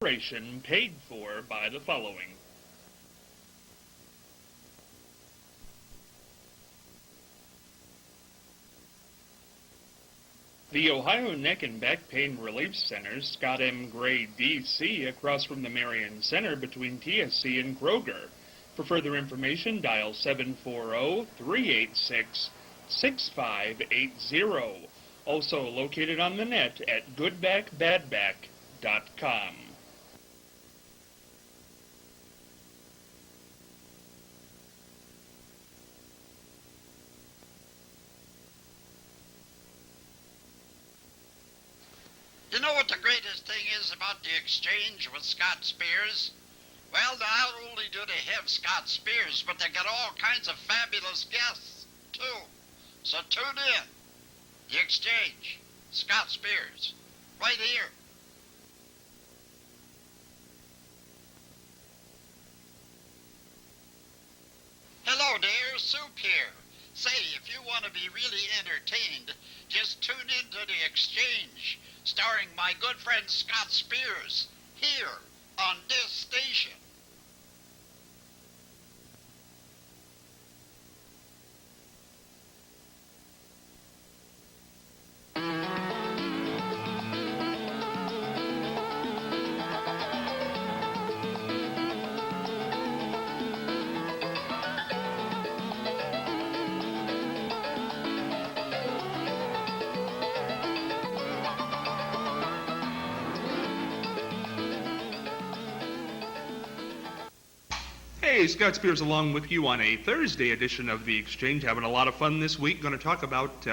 Paid for by the following. The Ohio Neck and Back Pain Relief Center, Scott M. Gray, D.C., across from the Marion Center between TSC and Kroger. For further information, dial 740-386-6580. Also located on the net at goodbackbadback.com. You know what the greatest thing is about the exchange with Scott Spears? Well, not only do they have Scott Spears, but they got all kinds of fabulous guests, too. So tune in. The exchange. Scott Spears. Right here. Hello there, Soup here. Say, if you want to be really entertained, just tune in to The Exchange, starring my good friend Scott Spears, here on this station. Hey, Scott Spears along with you on a Thursday edition of The Exchange. Having a lot of fun this week. Going to talk about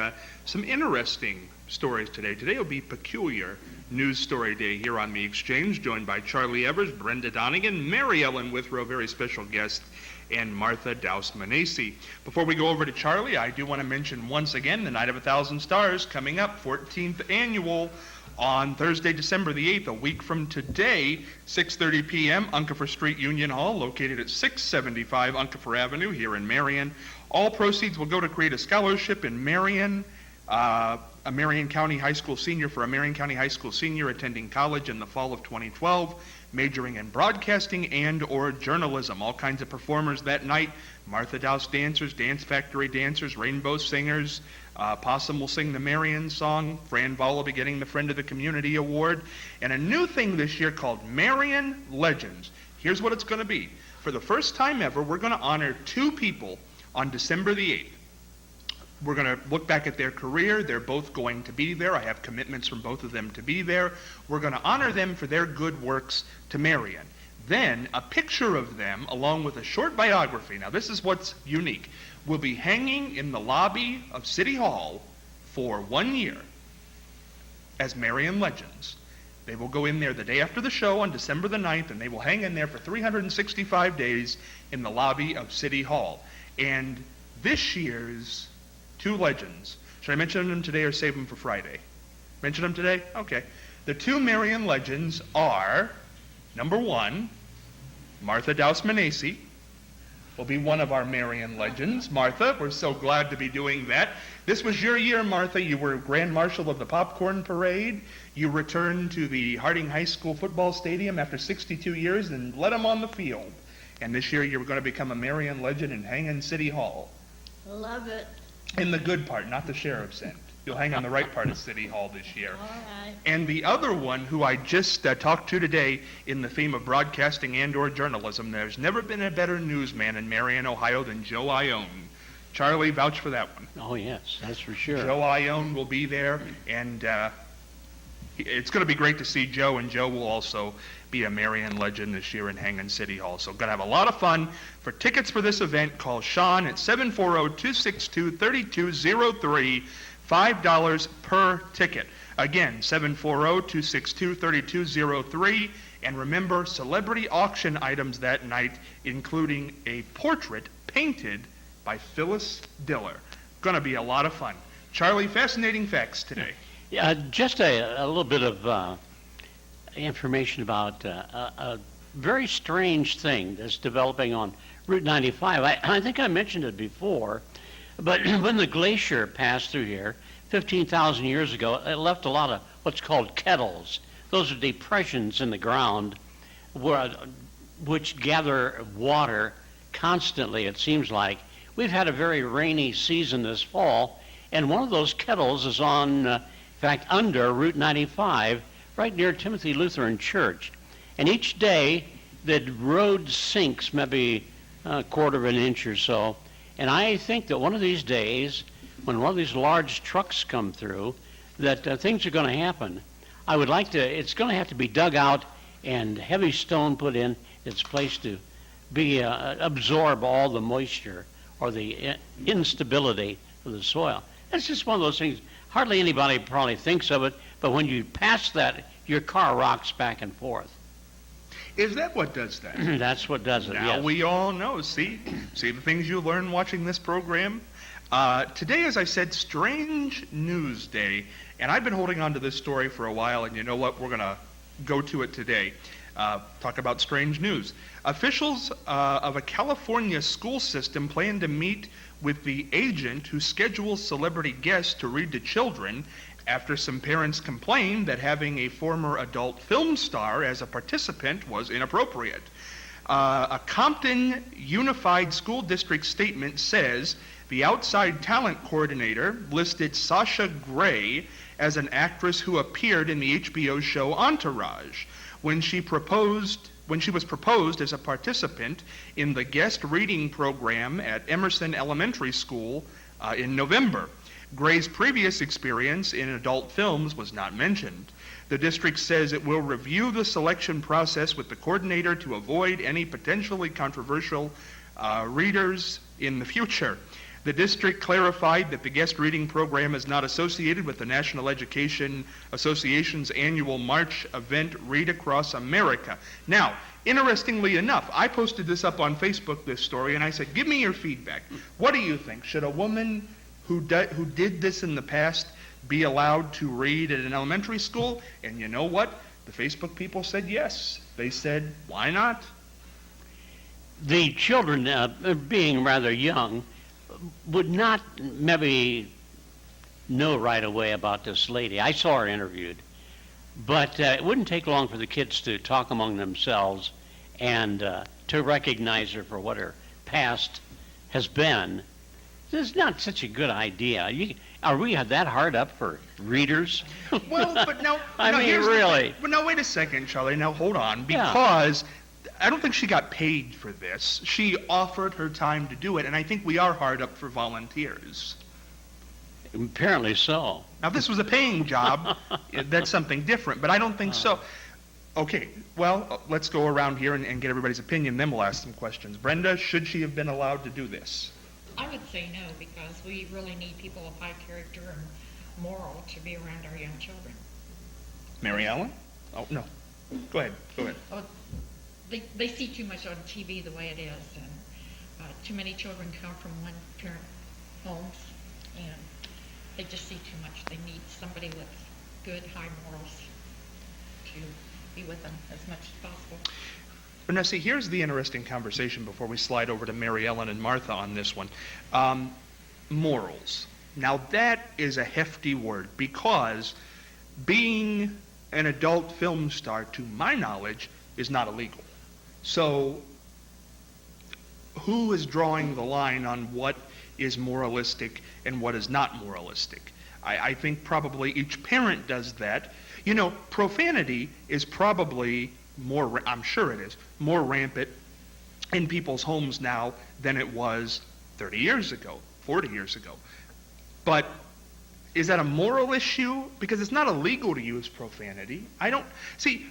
some interesting stories today. Today will be Peculiar News Story Day here on The Exchange, joined by Charlie Evers, Brenda Donegan, Mary Ellen Withrow, very special guest, and Martha Douse-Manesi. Before we go over to Charlie, I do want to mention once again the Night of 1,000 Stars coming up, 14th annual, on Thursday, December the 8th, a week from today, 6:30 p.m., Unkefer Street Union Hall, located at 675 Unkefer Avenue here in Marion. All proceeds will go to create a scholarship in Marion, a Marion County High School senior for a Marion County High School senior attending college in the fall of 2012, majoring in broadcasting and or journalism. All kinds of performers that night: Martha Douse dancers, Dance Factory dancers, Rainbow Singers. Possum will sing the Marion song. Fran Vall will be getting the Friend of the Community Award. And a new thing this year called Marion Legends. Here's what it's going to be. For the first time ever, we're going to honor two people on December the 8th. We're going to look back at their career. They're both going to be there. I have commitments from both of them to be there. We're going to honor them for their good works to Marion. Then a picture of them along with a short biography. Now this is what's unique. Will be hanging in the lobby of City Hall for 1 year as Marion Legends. They will go in there the day after the show on December the 9th, and they will hang in there for 365 days in the lobby of City Hall. And this year's two legends, should I mention them today or save them for Friday? Mention them today? Okay. The two Marion Legends are, number one, Martha Douse-Manesi will be one of our Marion Legends. Martha, we're so glad to be doing that. This was your year, Martha. You were Grand Marshal of the Popcorn Parade. You returned to the Harding High School football stadium after 62 years and led them on the field. And this year you were going to become a Marion Legend and hang in City Hall. Love it. In the good part, not the sheriff's end. You'll hang on the right part of City Hall this year. All right. And the other one, who I just talked to today in the theme of broadcasting and or journalism, there's never been a better newsman in Marion, Ohio than Joe Ione. Charlie, vouch for that one. Oh, yes, that's for sure. Joe Ione will be there, and it's going to be great to see Joe, and Joe will also be a Marion Legend this year and hang in City Hall. So going to have a lot of fun. For tickets for this event, call Sean at 740-262-3203, $5 per ticket. Again, 740-262-3203. And remember, celebrity auction items that night, including a portrait painted by Phyllis Diller. Going to be a lot of fun. Charlie, fascinating facts today. Yeah, just a little bit of information about a very strange thing that's developing on Route 95. I think I mentioned it before, but when the glacier passed through here 15,000 years ago, it left a lot of what's called kettles. Those are depressions in the ground which gather water constantly, it seems like. We've had a very rainy season this fall, and one of those kettles is on, in fact, under Route 95, right near Timothy Lutheran Church. And each day, the road sinks maybe a quarter of an inch or so. And I think that one of these days, when one of these large trucks come through, that things are going to happen. It's going to have to be dug out and heavy stone put in its place to be absorb all the moisture or the instability of the soil. It's just one of those things. Hardly anybody probably thinks of it, but when you pass that, your car rocks back and forth. Is that what does that? That's what does it, Now yes. we all know. See the things you learn watching this program? Today, as I said, Strange News Day, and I've been holding on to this story for a while, and you know what? We're going to go to it today. Talk about strange news. Officials of a California school system plan to meet with the agent who schedules celebrity guests to read to children after some parents complained that having a former adult film star as a participant was inappropriate. A Compton Unified School District statement says the outside talent coordinator listed Sasha Grey as an actress who appeared in the HBO show Entourage when she was proposed as a participant in the guest reading program at Emerson Elementary School in November. Gray's previous experience in adult films was not mentioned. The district says it will review the selection process with the coordinator to avoid any potentially controversial readers in the future. The district clarified that the guest reading program is not associated with the National Education Association's annual March event, Read Across America. Now, interestingly enough, I posted this up on Facebook, this story, and I said, give me your feedback. What do you think? Should a woman who did this in the past be allowed to read at an elementary school? And you know what? The Facebook people said yes. They said, why not? The children, being rather young, would not maybe know right away about this lady. I saw her interviewed. But it wouldn't take long for the kids to talk among themselves and to recognize her for what her past has been. It's not such a good idea. Are we that hard up for readers? Well, but now, I mean, here's really. But now, wait a second, Charlie. Now, hold on, because I don't think she got paid for this. She offered her time to do it, and I think we are hard up for volunteers. Apparently so. Now, if this was a paying job, that's something different, but I don't think so. Okay, well, let's go around here and get everybody's opinion, then we'll ask some questions. Brenda, should she have been allowed to do this? I would say no, because we really need people of high character and moral to be around our young children. Mary Ellen? Oh, no. Go ahead. Oh, they see too much on TV the way it is, and too many children come from one-parent homes, and they just see too much. They need somebody with good, high morals to be with them as much as possible. But now, see, here's the interesting conversation before we slide over to Mary Ellen and Martha on this one. Morals. Now, that is a hefty word, because being an adult film star, to my knowledge, is not illegal. So, who is drawing the line on what is moralistic and what is not moralistic? I think probably each parent does that. You know, profanity is probably more, I'm sure it is, more rampant in people's homes now than it was 30 years ago, 40 years ago. But is that a moral issue? Because it's not illegal to use profanity.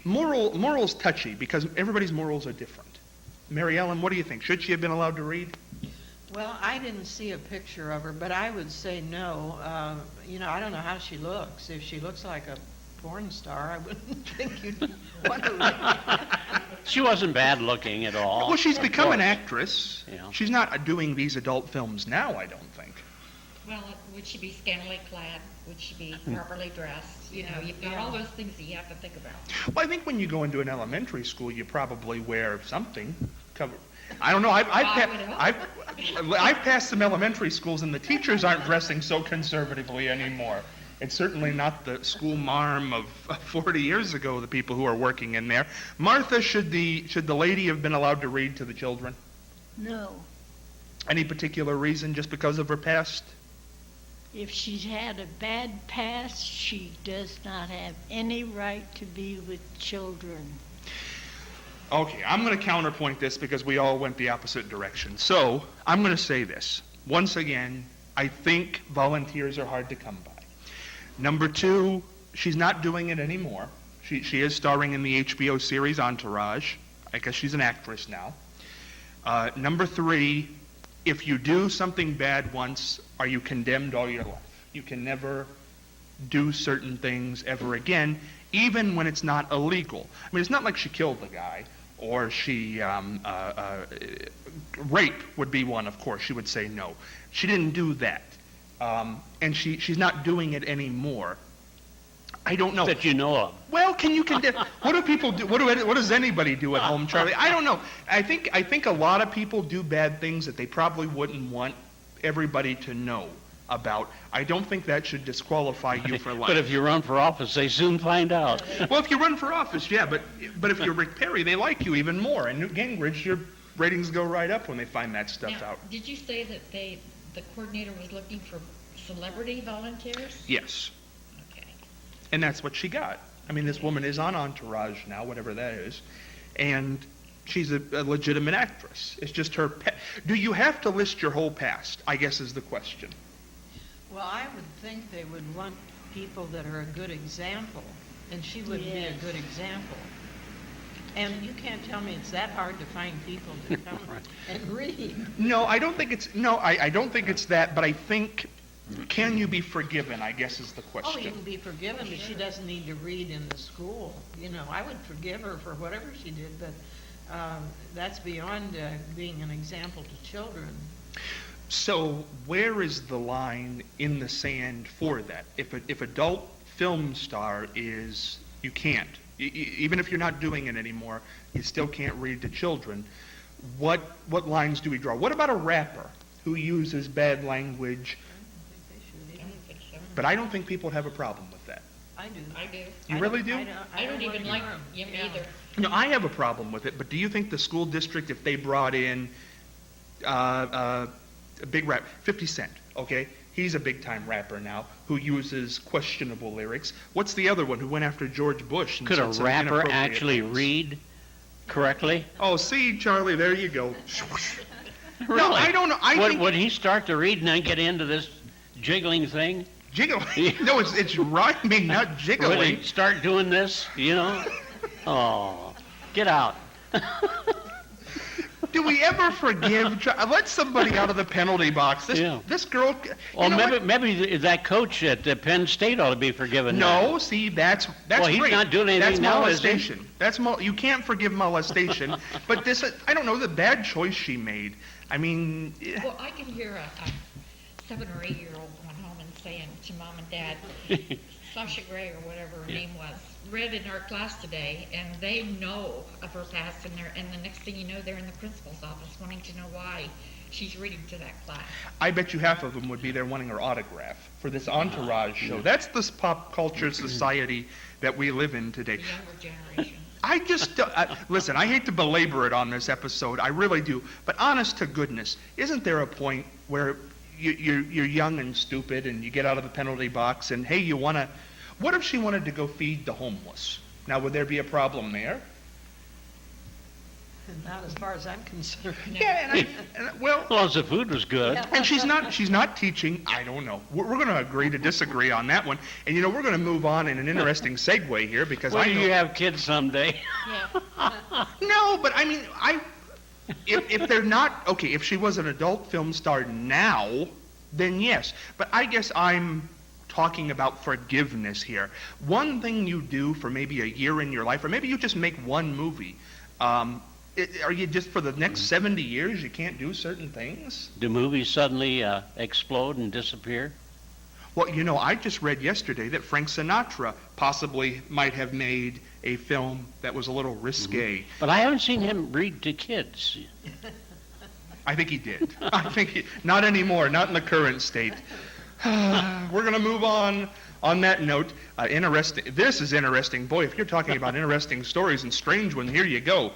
Moral's touchy because everybody's morals are different. Mary Ellen, what do you think? Should she have been allowed to read? Well, I didn't see a picture of her, but I would say no. I don't know how she looks. If she looks like a porn star, I wouldn't think you'd want to read. She wasn't bad looking at all. Well, she's of become an course. actress. Yeah. She's not doing these adult films now, I don't think. Well, would she be scantily clad? Would she be properly dressed? You know, you've got all those things that you have to think about. Well, I think when you go into an elementary school, you probably wear something covered. I don't know. I've passed some elementary schools, and the teachers aren't dressing so conservatively anymore. It's certainly not the school marm of 40 years ago, the people who are working in there. Martha, should the lady have been allowed to read to the children? No. Any particular reason, just because of her past? If she's had a bad past, she does not have any right to be with children. Okay, I'm going to counterpoint this because we all went the opposite direction. So, I'm going to say this. Once again, I think volunteers are hard to come by. Number two, she's not doing it anymore. She is starring in the HBO series Entourage. I guess she's an actress now. Number three, if you do something bad once, are you condemned all your life? You can never do certain things ever again, even when it's not illegal. I mean, it's not like she killed the guy, or she, rape would be one, of course. She would say no. She didn't do that. And she's not doing it anymore. I don't know. That you know of. Well, can you condemn? What do people do? What does anybody do at home, Charlie? I don't know. I think a lot of people do bad things that they probably wouldn't want everybody to know about. I don't think that should disqualify you for life. But if you run for office, they soon find out. Well, if you run for office, yeah, but if you're Rick Perry, they like you even more. And Newt Gingrich, your ratings go right up when they find that stuff Now, out. did you say that the coordinator was looking for celebrity volunteers? Yes. Okay. And that's what she got. I mean, this woman is on Entourage now, whatever that is, and she's a legitimate actress. It's just her do you have to list your whole past, I guess is the question. Well, I would think they would want people that are a good example, and she would be a Yes. good example. And you can't tell me it's that hard to find people to come and read. No, I don't think I don't think it's that, but I think, can you be forgiven, I guess is the Oh, you question. can be forgiven, but she doesn't need to read in the school. You know, I would forgive her for whatever she did, but that's beyond being an example to children. So where is the line in the sand for that? If adult film star is, you can't, even if you're not doing it anymore, you still can't read to children. What lines do we draw? What about a rapper who uses bad language? I don't think so. But I don't think people have a problem with that. I do. I do. You really do? I don't even like them him either. No, I have a problem with it, but do you think the school district, if they brought in a big rap, 50 Cent, okay? He's a big-time rapper now who uses questionable lyrics. What's the other one who went after George Bush? And Could a said some rapper inappropriate actually things? read correctly? Oh, see, Charlie, there you go. Really? No, I don't know. I think Would he start to read and then get into this jiggling thing? jiggling. No, it's rhyming, not Would jiggling. he start doing this, you know? Oh, get out. Do we ever forgive? Let somebody out of the penalty box. Yeah. This girl. Well, you know what? maybe that coach at Penn State ought to be forgiven. No, see, that's Well, he's great. not doing anything That's now, is he? molestation. You can't forgive molestation. But this, I don't know, the bad choice she made. I mean, Well, I can hear a 7 or 8 year old going home and saying to mom and dad, Sasha Gray or whatever her name was, read in our class today, and they know of her past, and the next thing you know, they're in the principal's office wanting to know why she's reading to that class. I bet you half of them would be there wanting her autograph for this Entourage show. That's this pop culture society that we live in today. The younger generation. I just, listen, I hate to belabor it on this episode, I really do, but honest to goodness, isn't there a point where you're young and stupid and you get out of the penalty box and, hey, what if she wanted to go feed the homeless? Now, would there be a problem there? Not as far as I'm concerned. Yeah, well, As long as the food was good. and she's not teaching, I don't know. We're going to agree to disagree on that one. And, we're going to move on in an interesting segue here because Well, I know. you have kids someday. Yeah. No, but I mean, if they're not, okay, if she was an adult film star now, then yes. But I guess I'm talking about forgiveness here. One thing you do for maybe a year in your life, or maybe you just make one movie, are you just for the next 70 years you can't do certain things? Do movies suddenly explode and disappear? Well, I just read yesterday that Frank Sinatra possibly might have made a film that was a little risque. But I haven't seen him read to kids. I think he did. Not anymore, not in the current state. We're going to move on. On that note, interesting. This is interesting. Boy, if you're talking about interesting stories and strange ones, here you go.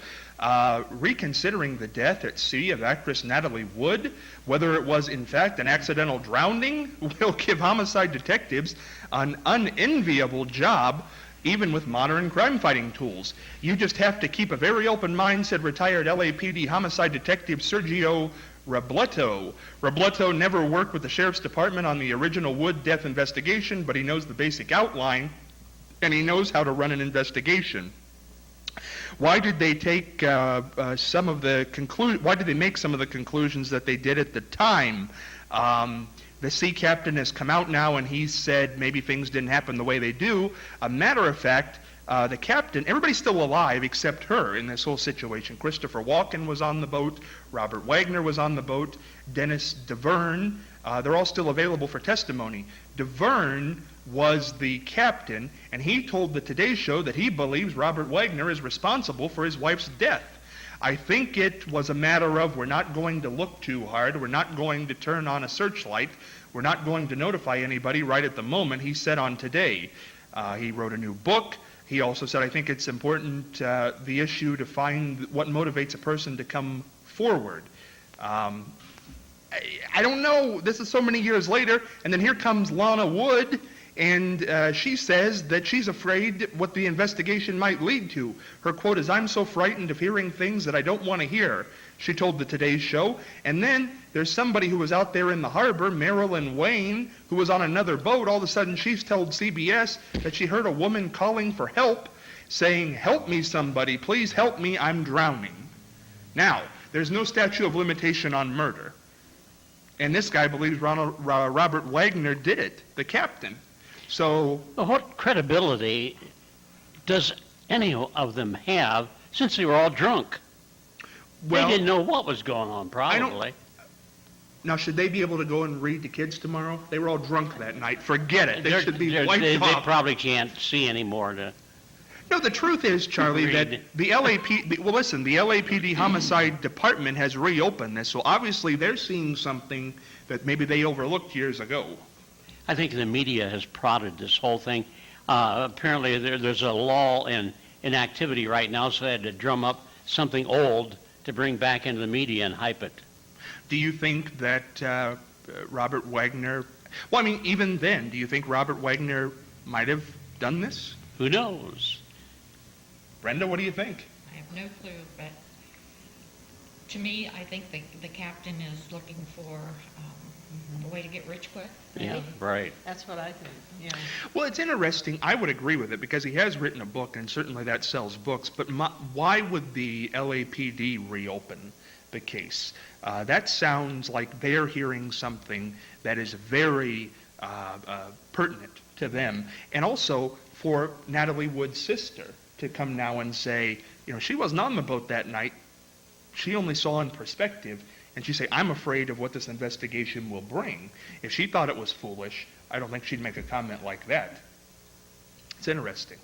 Reconsidering the death at sea of actress Natalie Wood, whether it was in fact an accidental drowning, will give homicide detectives an unenviable job, even with modern crime-fighting tools. You just have to keep a very open mind, said retired LAPD homicide detective Sergio Robleto. Robleto never worked with the sheriff's department on the original Wood death investigation, but he knows the basic outline, and he knows how to run an investigation. Why did they take why did they make some of the conclusions that they did at the time? The sea captain has come out now and he said maybe things didn't happen the way they do. A matter of fact, the captain, everybody's still alive except her in this whole situation. Christopher Walken was on the boat, Robert Wagner was on the boat, Dennis DeVerne, they're all still available for testimony. DeVerne was the captain, and he told the Today Show that he believes Robert Wagner is responsible for his wife's death. I think it was a matter of we're not going to look too hard, we're not going to turn on a searchlight, we're not going to notify anybody right at the moment, he said on Today. He wrote a new book. He also said, I think it's important, the issue to find what motivates a person to come forward. I don't know, this is so many years later, and then here comes Lana Wood, and she says that she's afraid what the investigation might lead to. Her quote is, "I'm so frightened of hearing things that I don't want to hear," she told the Today Show. And then there's somebody who was out there in the harbor, Marilyn Wayne, who was on another boat. All of a sudden she's told CBS that she heard a woman calling for help, saying, "Help me somebody, please help me, I'm drowning." Now, there's no statute of limitation on murder. And this guy believes Robert Wagner did it, the captain. So, Well, what credibility does any of them have since they were all drunk? well, They didn't know what was going on, probably. now should they be able to go and read to kids tomorrow? They were all drunk that night. Forget it. They They're- should be they're- wiped they off. probably can't see anymore. No, the truth is, Charlie, that Read. the LAPD homicide department has reopened this, so obviously they're seeing something that maybe they overlooked years ago. I think the media has prodded this whole thing. Apparently, there's a lull in activity right now, so they had to drum up something old to bring back into the media and hype it. Do you think that Robert Wagner, well, I mean, even then, do you think Robert Wagner might have done this? Who knows? Brenda, what do you think? I have no clue, but to me, I think the captain is looking for a way to get rich quick. Yeah, right. That's what I think, yeah. Well, it's interesting. I would agree with it because he has written a book, and certainly that sells books. But why would the LAPD reopen the case? That sounds like they're hearing something that is very pertinent to them. And also for Natalie Wood's sister to come now and say, you know, she wasn't on the boat that night. She only saw in perspective. And she say, I'm afraid of what this investigation will bring. If she thought it was foolish, I don't think she'd make a comment like that. It's interesting.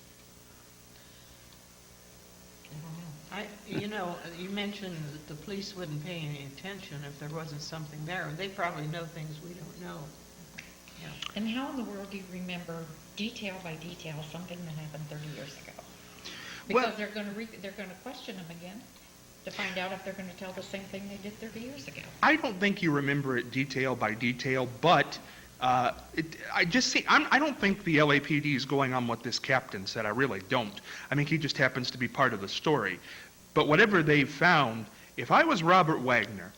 You mentioned that the police wouldn't pay any attention if there wasn't something there. They probably know things we don't know. Yeah. And how in the world do you remember detail by detail something that happened 30 years ago? Because Well- they're going to question them again to find out if they're going to tell the same thing they did 30 years ago. I don't think you remember it detail by detail, but I don't think the LAPD is going on what this captain said. I really don't. I think he just happens to be part of the story. But whatever they've found, if I was Robert Wagner,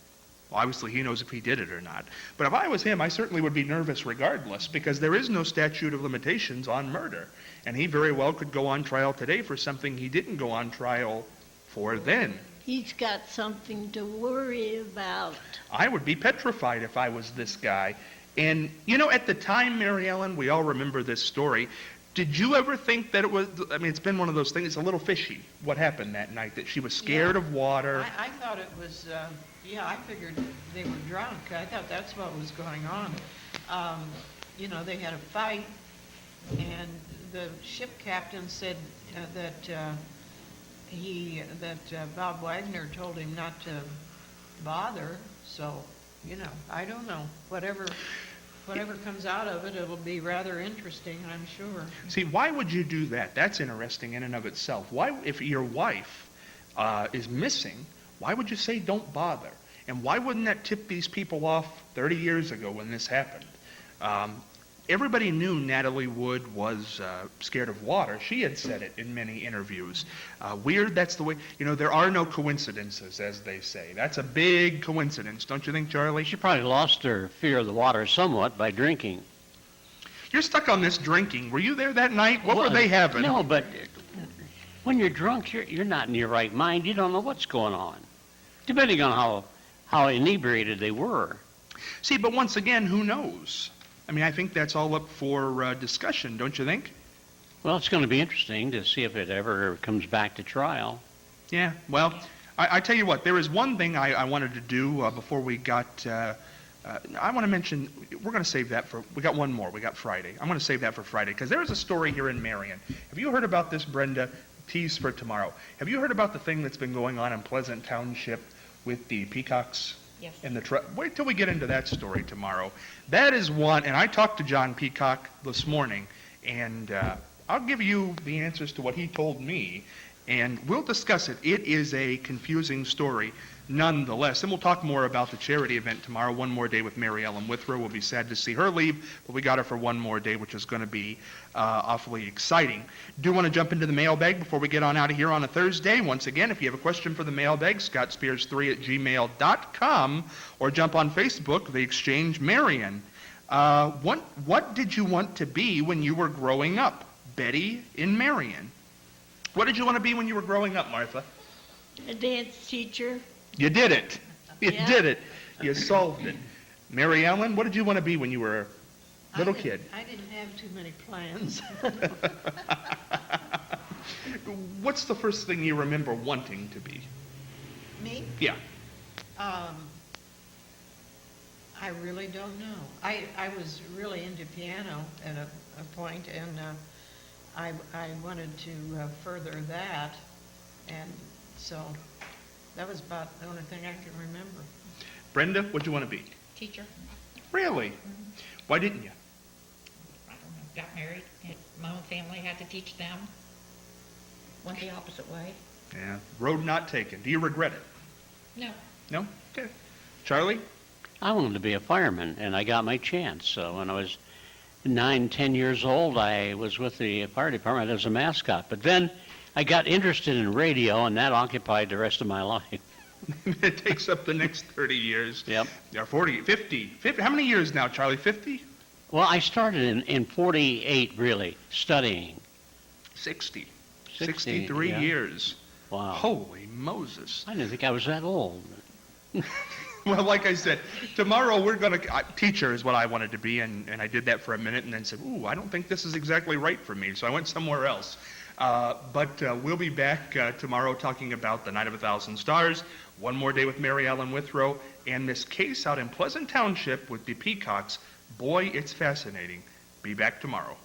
well, obviously he knows if he did it or not, but if I was him, I certainly would be nervous regardless, because there is no statute of limitations on murder. And he very well could go on trial today for something he didn't go on trial for then. He's got something to worry about. I would be petrified if I was this guy. And, you know, at the time, Mary Ellen, we all remember this story. Did you ever think that it was, I mean, it's been one of those things, it's a little fishy, what happened that night, that she was scared of water? I thought it was, I figured they were drunk. I thought that's what was going on. They had a fight, and the ship captain said that Bob Wagner told him not to bother. So, I don't know. Whatever whatever comes out of it, it'll be rather interesting, I'm sure. See, why would you do that? That's interesting in and of itself. Why, if your wife is missing, why would you say don't bother? And why wouldn't that tip these people off 30 years ago when this happened? Everybody knew Natalie Wood was scared of water. She had said it in many interviews. Weird, that's the way, there are no coincidences, as they say. That's a big coincidence, don't you think, Charlie? She probably lost her fear of the water somewhat by drinking. You're stuck on this drinking. Were you there that night? What were Well, they having? No, but when you're drunk, you're not in your right mind. You don't know what's going on, depending on how inebriated they were. See, but once again, who knows? I mean, I think that's all up for discussion, don't you think? Well, it's going to be interesting to see if it ever comes back to trial. Yeah, well, I tell you what, there is one thing I wanted to do before we got, I want to mention, we're going to save that for, we got one more, we got Friday. I'm going to save that for Friday, because there is a story here in Marion. Have you heard about this, Brenda? Tease for tomorrow. Have you heard about the thing that's been going on in Pleasant Township with the peacocks? Yes. And wait till we get into that story tomorrow. That is one, and I talked to John Peacock this morning, and I'll give you the answers to what he told me, and we'll discuss it. It is a confusing story nonetheless, and we'll talk more about the charity event tomorrow. One more day with Mary Ellen Withrow. We'll be sad to see her leave, but we got her for one more day, which is going to be awfully exciting. Do want to jump into the mailbag before we get on out of here on a Thursday. Once again, if you have a question for the mailbag, scottspears3@gmail.com, or jump on Facebook, The Exchange Marion. What did you want to be when you were growing up? Betty in Marion. What did you want to be when you were growing up, Martha? A dance teacher. You did it. You Yeah. did it. You solved it. Mary Ellen, what did you want to be when you were a little kid? I didn't have too many plans. What's the first thing you remember wanting to be? Me? Yeah. I really don't know. I was really into piano at a point, and I wanted to further that, and so that was about the only thing I can remember. Brenda, what'd you want to be? Teacher. Really? Why didn't you? I don't know. Got married. My own family had to teach them. Went the opposite way. Yeah. Road not taken. Do you regret it? No. No? Okay. Charlie? I wanted to be a fireman, and I got my chance. So when I was 9, 10 years old, I was with the fire department as a mascot. But then I got interested in radio, and that occupied the rest of my life. It takes up the next 30 years. Yep. Yeah, 40, 50. How many years now, Charlie? 50? Well, I started in 48, really, studying. 60. 60, 63 yeah. years. Wow. Holy Moses. I didn't think I was that old. Well, like I said, tomorrow we're going to, teacher is what I wanted to be, and I did that for a minute and then said, ooh, I don't think this is exactly right for me, so I went somewhere else. But we'll be back tomorrow talking about the Night of a Thousand Stars, one more day with Mary Ellen Withrow, and this case out in Pleasant Township with the peacocks. Boy, it's fascinating. Be back tomorrow.